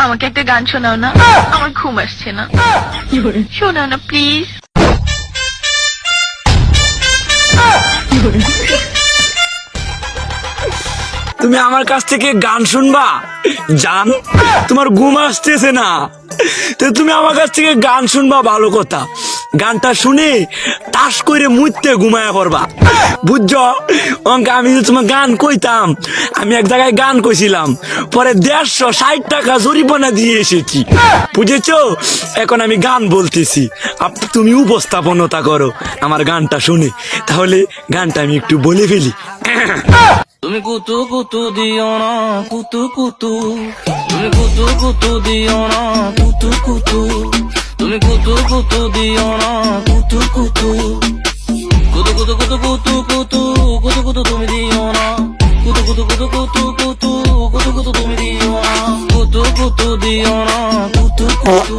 আমাকে একটা গান শোনাও না, আমার ঘুম আসছে না। শোনাও না প্লিজ। তুমি আমার কাছ থেকে গান শুনবা জান? তোমার ঘুম আসতেছে না তো তুমি আমার কাছ থেকে গান শুনবা, ভালো কথা। গানটা শুনে তাস করে মুইতে ঘুমায়া পড়বা, বুঝছো? অঙ্ক আমি যে তোমার গান কইতাম, আমি এক জায়গায় গান কইছিলাম, পরে 160 টাকা জরিমানা দিয়ে এসেছি, বুঝেছো? এখন আমি গান বলতেছি, তুমি উপস্থাপনতা করো আমার গানটা শুনে। তাহলে গানটা আমি একটু বলে ফেলি। তুমি কুতু কুতু দিও না কুতু কুতু, তুমি কুতু কুতু দিও না কুতু কুতু, তুমি কুতু কুতু দিও না কুতু কুতু, কুতু কুতু কুতু কুতু কুতু কুতু কুতু তুমি দিও না, কুতু কুতু কুতু কুতু কুতু কুতু কুতু তুমি দিও না, কুতু কুতু দিও না কুতু কুতু।